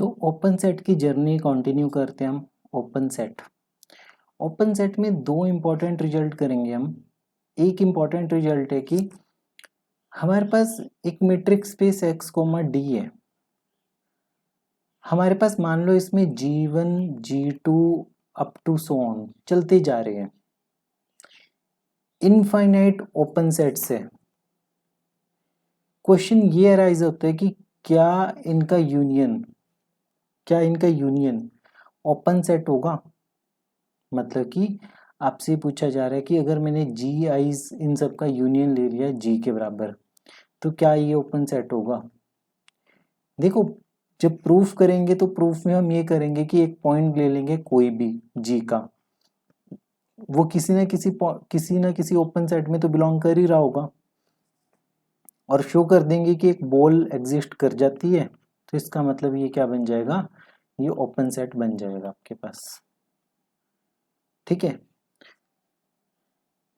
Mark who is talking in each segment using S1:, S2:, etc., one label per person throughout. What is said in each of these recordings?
S1: तो open set की journey continue करते हैं हम। ओपन सेट में दो इम्पोर्टेंट रिजल्ट करेंगे हम। एक इम्पोर्टेंट रिजल्ट है कि हमारे पास एक मीट्रिक स्पेस x, d है। हमारे पास मान लो इसमें g1 g2 up to so on चलते जा रहे हैं। इनफाइनाइट ओपन सेट से क्वेश्चन ये अराइज होता है कि क्या इनका यूनियन ओपन सेट होगा। मतलब कि आपसे पूछा जा रहा है कि अगर मैंने जी आईज इन सब का यूनियन ले लिया जी के बराबर, तो क्या ये ओपन सेट होगा। देखो, जब प्रूफ करेंगे तो प्रूफ में हम ये करेंगे कि एक पॉइंट ले लेंगे कोई भी जी का, वो किसी ना किसी ओपन सेट में तो बिलोंग कर ही रहा होगा, और शो कर देंगे कि एक बॉल एग्जिस्ट कर जाती है, तो इसका मतलब ये क्या बन जाएगा, ये ओपन सेट बन जाएगा आपके पास। ठीक है,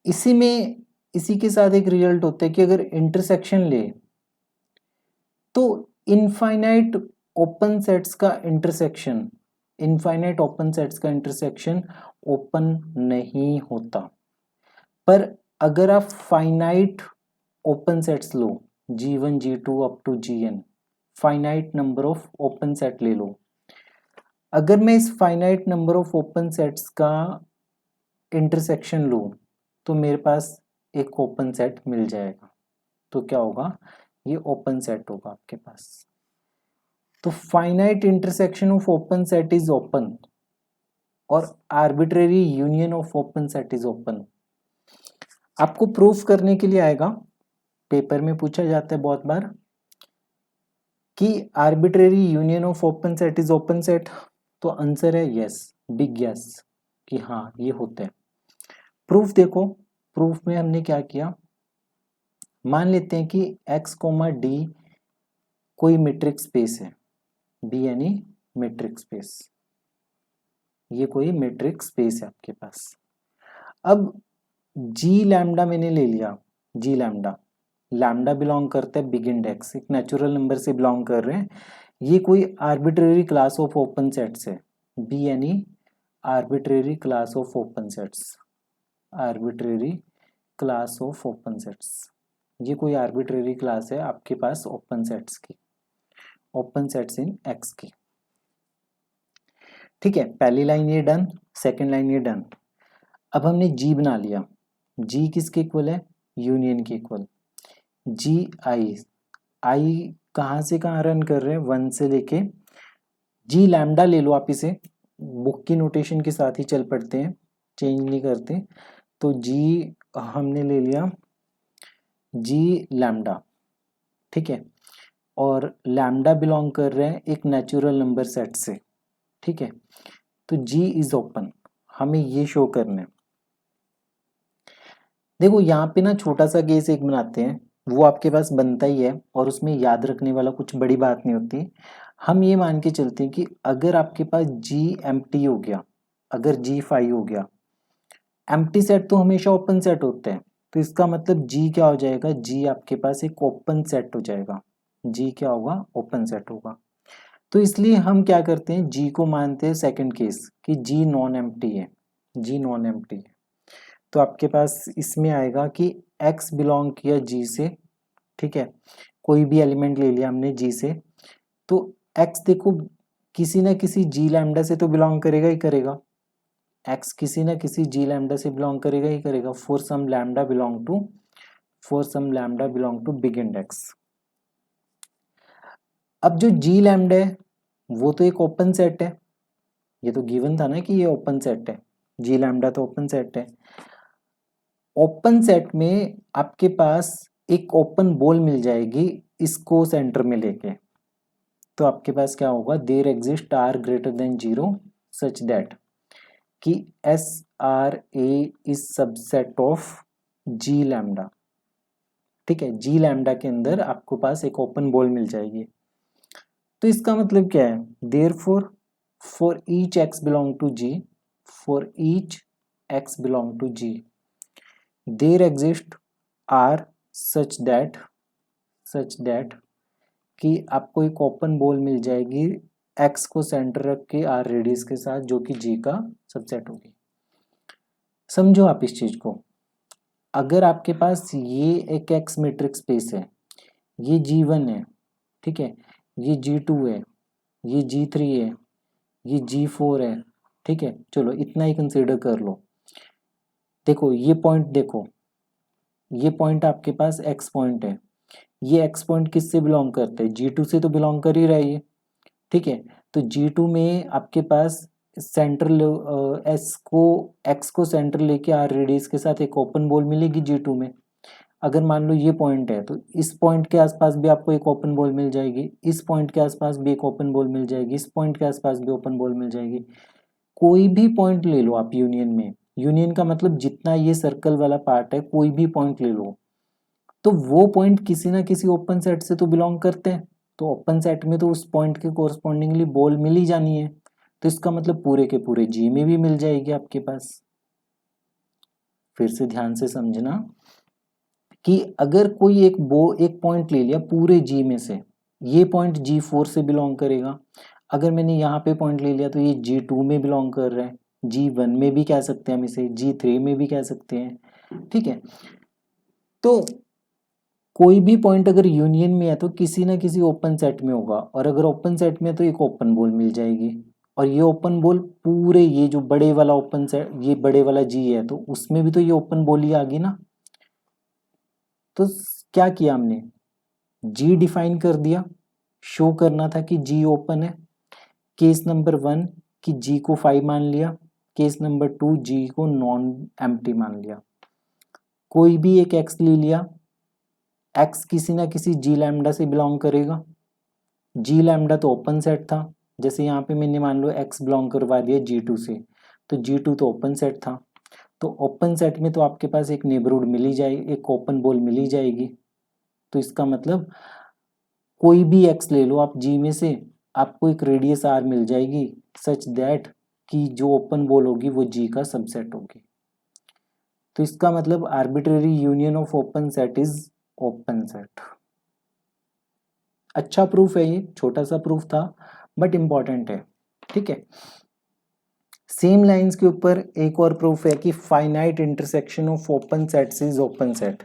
S1: इसी के साथ एक रिजल्ट होता है कि अगर इंटरसेक्शन ले तो इनफाइनाइट ओपन सेट्स का इंटरसेक्शन ओपन नहीं होता। पर अगर आप फाइनाइट ओपन सेट्स लो, G1 G2 up to Gn, finite number of open set ले लो। अगर मैं इस finite number of open sets का इंटरसेक्शन लूं तो मेरे पास एक ओपन सेट मिल जाएगा। तो क्या होगा, ये ओपन सेट होगा आपके पास। तो finite intersection of open set is open और arbitrary union of open set is open. आपको प्रूफ करने के लिए आएगा, पेपर में पूछा जाता है बहुत बार कि arbitrary union of open set is open set. तो आंसर है यस, बिग यस, कि हाँ ये होते हैं। प्रूफ देखो, प्रूफ में हमने क्या किया, मान लेते हैं कि x, d कोई मीट्रिक स्पेस है, b यानी मीट्रिक स्पेस, ये कोई मीट्रिक स्पेस है आपके पास। अब जी लैम्डा मैंने ले लिया, जी लैम्डा बिलोंग करता है बिग इंडेक्स, एक नेचुरल नंबर से बिलोंग कर रहे हैं। ये कोई arbitrary class of open sets है, बी यानी arbitrary class of open sets, arbitrary class of open sets. ये कोई आर्बिट्रेरी क्लास है आपके पास ओपन सेट्स की, ओपन सेट्स इन एक्स की। ठीक है, पहली लाइन ये डन, सेकंड लाइन ये डन। अब हमने जी बना लिया, जी किसके इक्वल है, यूनियन के इक्वल। जी आई कहाँ से कहाँ रन कर रहे हैं, 1 से लेके जी लैम्डा ले लो आप, इसे बुक की नोटेशन के साथ ही चल पड़ते हैं, चेंज नहीं करते। तो जी हमने ले लिया जी लैम्डा, ठीक है, और लैम्डा बिलोंग कर रहे हैं एक नेचुरल नंबर सेट से। ठीक है, तो जी इज ओपन, हमें ये शो करना है। देखो यहाँ पे ना छोटा सा केस एक बनाते हैं, वो आपके पास बनता ही है और उसमें याद रखने वाला कुछ बड़ी बात नहीं होती। हम ये मान के चलते हैं कि अगर आपके पास जी एम्प्टी हो गया, अगर जी 5 हो गया, एम्प्टी सेट तो हमेशा ओपन सेट होते हैं, तो इसका मतलब जी क्या हो जाएगा, जी आपके पास एक ओपन सेट हो जाएगा। जी क्या होगा, ओपन सेट होगा। तो इसलिए हम क्या करते हैं, जी को मानते हैं सेकंड केस कि जी नॉन एम्प्टी है, जी नॉन एम्प्टी है। तो आपके पास इसमें आएगा कि x बिलोंग किया g से, ठीक है, कोई भी एलिमेंट ले लिया हमने g से, तो x देखो किसी ना किसी g लैम्डा से तो बिलोंग करेगा ही करेगा, x किसी ना किसी g लैम्डा से बिलोंग करेगा ही करेगा, for some lambda belong to big index. अब जो g लैम्डा है वो तो एक ओपन सेट है, ये तो गिवन था ना कि ये ओपन सेट है, g लैम्डा तो ओपन सेट है। ओपन सेट में आपके पास एक ओपन बॉल मिल जाएगी इसको सेंटर में लेके, तो आपके पास क्या होगा, there exist r greater than 0 such that कि S r a is subset of G lambda. ठीक है, जी लैम्डा के अंदर आपको पास एक ओपन बॉल मिल जाएगी। तो इसका मतलब क्या है, therefore for each x belong to G, for each x belong to G there exist r such that कि आपको एक ओपन बॉल मिल जाएगी एक्स को सेंटर रख के आर रेडियस के साथ, जो कि जी का सबसेट होगी। समझो आप इस चीज को, अगर आपके पास ये एक एक्स मैट्रिक्स स्पेस है, ये G1 है, ठीक है, ये G2 है, ये G3 है, ये G4 है, ठीक है, चलो इतना ही कंसीडर कर लो। देखो ये पॉइंट, देखो ये पॉइंट आपके पास एक्स पॉइंट है, ये एक्स पॉइंट किससे बिलोंग करता है, G2 से तो बिलोंग कर ही रहा है ये, ठीक है। तो G2 में आपके पास सेंटर एक्स को सेंटर लेके आर रेडियस के साथ एक ओपन बॉल मिलेगी G2 में। अगर मान लो ये पॉइंट है तो इस पॉइंट के आसपास भी आपको एक ओपन बॉल मिल जाएगी, इस पॉइंट के आसपास भी एक ओपन बॉल मिल जाएगी, इस पॉइंट के आसपास भी ओपन बॉल मिल जाएगी। कोई भी पॉइंट ले लो आप यूनियन में, यूनियन का मतलब जितना ये सर्कल वाला पार्ट है, कोई भी पॉइंट ले लो, तो वो पॉइंट किसी ना किसी ओपन सेट से तो बिलोंग करते हैं। तो ओपन सेट में तो उस पॉइंट के कोरस्पॉन्डिंगली बॉल मिल ही जानी है, तो इसका मतलब पूरे के पूरे जी में भी मिल जाएगी आपके पास। फिर से ध्यान से समझना कि अगर कोई एक पॉइंट ले लिया पूरे जी में से, ये पॉइंट G4 से बिलोंग करेगा। अगर मैंने यहाँ पे पॉइंट ले लिया तो ये G2 में बिलोंग कर रहा है, G1 में भी कह सकते हैं हम इसे, G3 में भी कह सकते हैं, ठीक है। तो कोई भी पॉइंट अगर यूनियन में है तो किसी ना किसी ओपन सेट में होगा, और अगर ओपन सेट में है तो एक ओपन बॉल मिल जाएगी, और ये ओपन बॉल पूरे, ये जो बड़े वाला ओपन सेट, ये बड़े वाला जी है, तो उसमें भी तो ये ओपन बॉल ही आ गई ना। तो क्या किया हमने, जी डिफाइन कर दिया, शो करना था कि जी ओपन है। केस नंबर 1 कि जी को 5 मान लिया, केस नंबर 2 जी को नॉन एम्प्टी मान लिया। कोई भी एक एक्स ले लिया, एक्स किसी ना किसी जी लैम्डा से बिलोंग करेगा, जी लैम्डा तो ओपन सेट था, जैसे यहाँ पे मैंने मान लो एक्स बिलोंग करवा दिया G2 से, तो G2 तो ओपन सेट था, तो ओपन सेट में तो आपके पास एक नेबरहुड मिल ही जाएगी, एक ओपन बॉल मिल ही जाएगी। तो इसका मतलब कोई भी एक्स ले लो आप जी में से, आपको एक रेडियस आर मिल जाएगी सच दैट कि जो ओपन बॉल होगी वो जी का सबसेट होगी। तो इसका मतलब arbitrary union of open set is open set. अच्छा प्रूफ है, ये छोटा सा प्रूफ था बट इंपॉर्टेंट है, ठीक है। सेम लाइंस के ऊपर एक और प्रूफ है कि finite intersection of open sets is open set.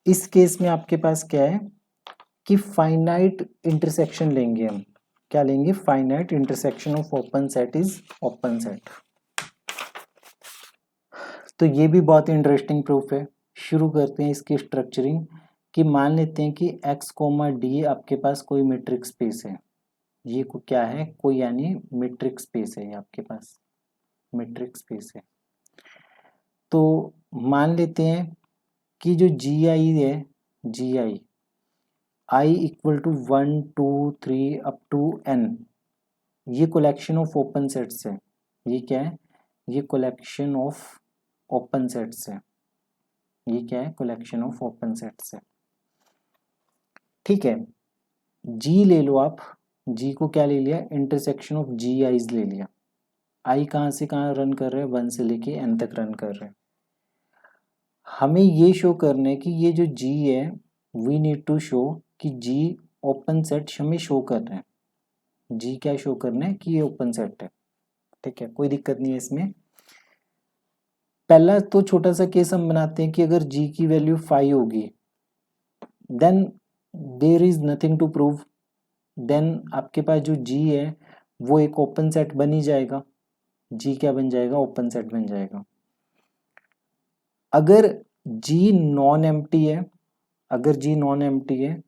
S1: इस केस में आपके पास क्या है कि फाइनाइट इंटरसेक्शन लेंगे हम, क्या लेंगे, finite intersection of open set is open set. तो ये भी बहुत इंटरेस्टिंग प्रूफ है। शुरू करते हैं इसकी स्ट्रक्चरिंग, कि मान लेते हैं कि x, d आपके पास कोई मैट्रिक्स स्पेस है, ये को क्या है, कोई यानी मैट्रिक्स स्पेस है, ये आपके पास मैट्रिक्स स्पेस है। तो मान लेते हैं कि जो जी आई है, G I equal to 1 2 3 up to n, ये कलेक्शन ऑफ ओपन सेट्स है। ये क्या है, ये कलेक्शन ऑफ ओपन सेट्स है, ये क्या है, कलेक्शन ऑफ ओपन सेट्स है, ठीक है। जी ले लो आप, जी को क्या ले लिया, इंटरसेक्शन ऑफ जी आईज ले लिया। आई कहाँ से कहाँ रन कर रहे हैं, 1 से लेके n तक रन कर रहे हैं। हमें ये शो करना है कि ये जो जी है, वी नीड टू शो कि जी ओपन सेट हमें शो कर रहे हैं। जी क्या शो करना है कि ये ओपन सेट है, ठीक है, कोई दिक्कत नहीं है इसमें। पहला तो छोटा सा केस हम बनाते हैं कि अगर जी की वैल्यू 5 होगी, then there is nothing to prove, then आपके पास जो जी है वो एक ओपन सेट बन ही जाएगा, जी क्या बन जाएगा, ओपन सेट बन जाएगा। अगर जी नॉन एम्प्टी है, अगर जी नॉन एम्प्टी है,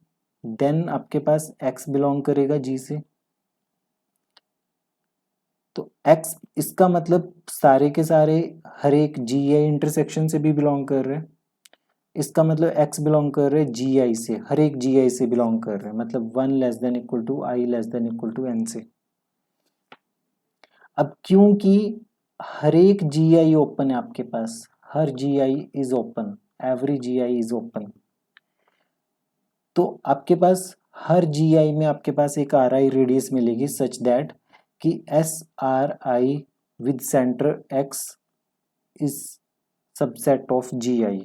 S1: देन आपके पास x बिलोंग करेगा g से। तो x, इसका मतलब सारे के सारे हर एक जी आई इंटरसेक्शन से भी बिलोंग कर रहे हैं, इसका मतलब x बिलोंग कर रहे हैं जी आई से, हर एक जी आई से बिलोंग कर रहे हैं, मतलब 1 less than equal to i less than equal to n से। अब क्योंकि हर एक जी आई ओपन है आपके पास, हर G I is open, every G I is open, तो आपके पास हर जी आई में आपके पास एक आर आई रेडियस मिलेगी सच दैट कि S R I with center X is subset of G I.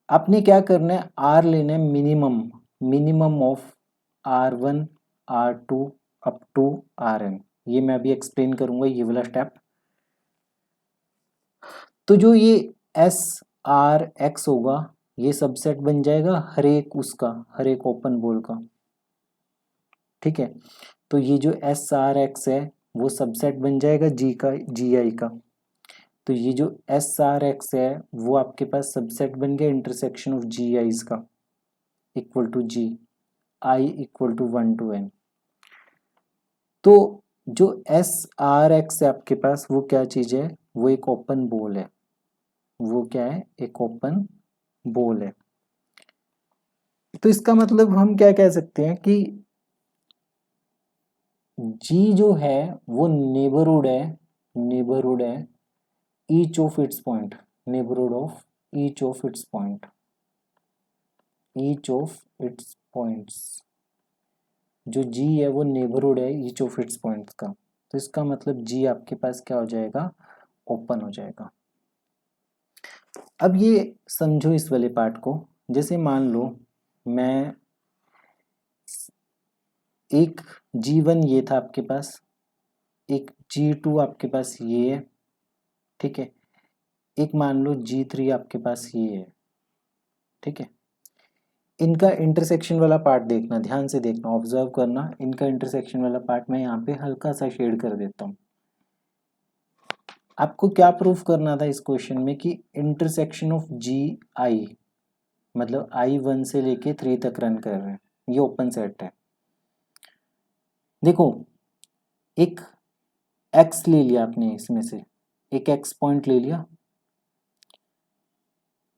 S1: आपने क्या करना है, आर लेना है minimum, minimum of R1 R2 up to Rn। ये मैं अभी एक्सप्लेन करूंगा ये वाला स्टेप। तो जो ये SRX होगा ये सबसेट बन जाएगा हर एक उसका, हर एक ओपन बॉल का, ठीक है। तो ये जो SRX है वो सबसेट बन जाएगा G का, GI का। तो ये जो SRX है वो आपके पास सबसेट बन गया इंटरसेक्शन ऑफ GIs का, equal to G, I equal to 1 to N। तो जो SRX है आपके पास वो क्या चीज है, वो एक ओपन बॉल है। वो क्या है, एक ओपन बॉल है। तो इसका मतलब हम क्या कह सकते हैं कि G जो है वो नेबरहुड है each of its point, neighbourhood of each of its point, each of its points. जो G है वो नेबरहुड है ईच ऑफ इट्स पॉइंट्स का। तो इसका मतलब G आपके पास क्या हो जाएगा, ओपन हो जाएगा। अब ये समझो इस वाले पार्ट को, जैसे मान लो मैं एक G1 ये था आपके पास, एक G2 आपके पास ये है, ठीक है। एक मान लो G3 आपके पास ये है, ठीक है। इनका इंटरसेक्शन वाला पार्ट देखना, ध्यान से देखना, ऑब्जर्व करना। इनका इंटरसेक्शन वाला पार्ट मैं यहाँ पे हल्का सा शेड कर देता हूँ। आपको क्या प्रूफ करना था इस क्वेश्चन में कि इंटरसेक्शन ऑफ GI, मतलब I1 से लेके 3 तक रन कर रहे हैं, ये ओपन सेट है। देखो एक X ले लिया आपने, इसमें से एक X पॉइंट ले लिया,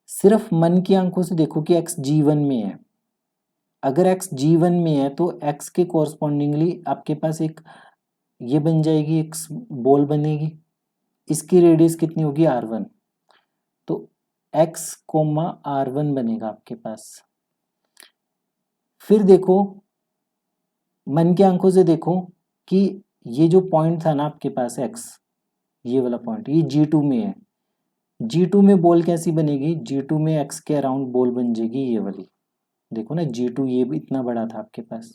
S1: सिर्फ मन की आंखों से देखो कि X G1 में है। अगर X G1 में है तो X के कोरस्पॉन्डिंगली आपके पास एक ये बन जाएगी, एक बॉल बनेगी। इसकी रेडियस कितनी होगी, R1। तो X, R1 बनेगा आपके पास। फिर देखो मन की आंखों से देखो कि ये जो पॉइंट था ना आपके पास X, ये वाला पॉइंट, ये G2 में है। G2 में बॉल कैसी बनेगी, G2 में X के अराउंड बॉल बन जाएगी ये वाली। देखो ना G2 ये भी इतना बड़ा था आपके पास,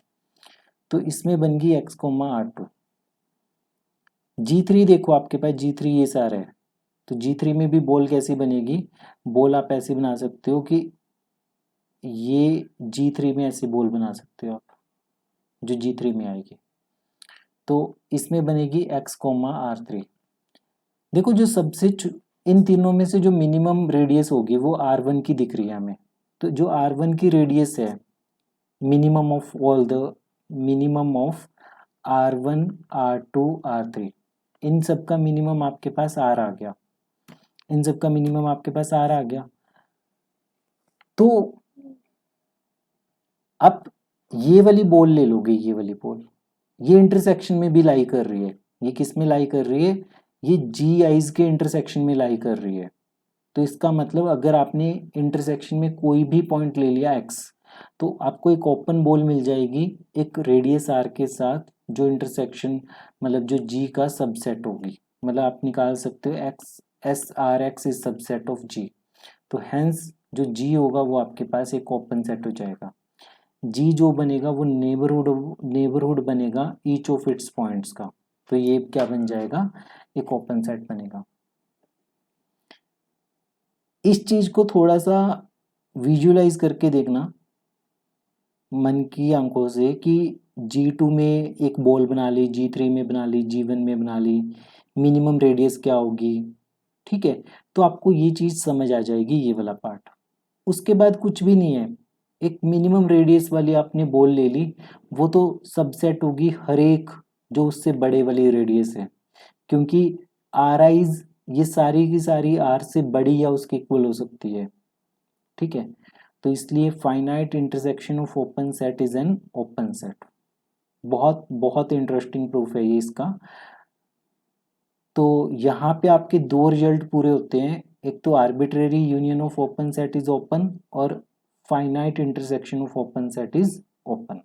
S1: तो इसमें बन गई X, R2। G3 देखो आपके पास G3 ये सारा है, तो G3 में भी बॉल कैसी बनेगी, बॉल आप ऐसी बना सकते हो कि ये G3 में ऐसी बॉल बना सकते हो आप, जो G3 में आएगी। तो इसमें बनेगी X, R3। देखो जो सबसे इन तीनों में से जो मिनिमम रेडियस होगी वो R1 की दिख रही है हमें। तो जो R1 की रेडियस है, minimum of all the, minimum of R1, R2, R3, इन सब का मिनिमम आपके पास R आ गया, इन सब का मिनिमम आपके पास R आ गया। तो अब ये वाली बॉल ले लोगे, ये वाली बॉल ये इंटरसेक्शन में भी लाई कर रही है। ये किस में लाई कर रही है, ये GIs के इंटरसेक्शन में लाई कर रही है। तो इसका मतलब अगर आपने इंटरसेक्शन में कोई भी पॉइंट ले लिया X, तो आपको एक ओपन बॉल मिल जाएगी एक रेडियस R के साथ, जो इंटरसेक्शन मतलब जो G का सबसेट होगी। मतलब आप निकाल सकते हो X, SRX is subset of G। तो हेंस जो G होगा वो आपके पास एक ओपन सेट हो जाएगा। G जो बनेगा वो नेबरहुड बनेगा ईच ऑफ इट्स पॉइंट्स का। तो ये क्या बन जाएगा, एक ओपन सेट बनेगा। इस चीज को थोड़ा सा विजुअलाइज करके देखना मन की आंखों से कि G2 में एक बॉल बना ली, G3 में बना ली, G1 में बना ली, मिनिमम रेडियस क्या होगी, ठीक है। तो आपको ये चीज समझ आ जाएगी, ये वाला पार्ट। उसके बाद कुछ भी नहीं है, एक मिनिमम रेडियस वाली आपने बॉल ले ली, वो तो सबसेट होगी हर एक जो उससे बड़े वाली रेडियस है, क्योंकि RIs ये सारी की सारी R से बड़ी या उसके इक्वल हो सकती है, ठीक है। तो इसलिए finite intersection of open set is an open set. बहुत बहुत इंटरेस्टिंग प्रूफ है ये इसका। तो यहाँ पे आपके दो रिजल्ट पूरे होते हैं, एक तो arbitrary union of open set is open, और finite intersection of open set is open.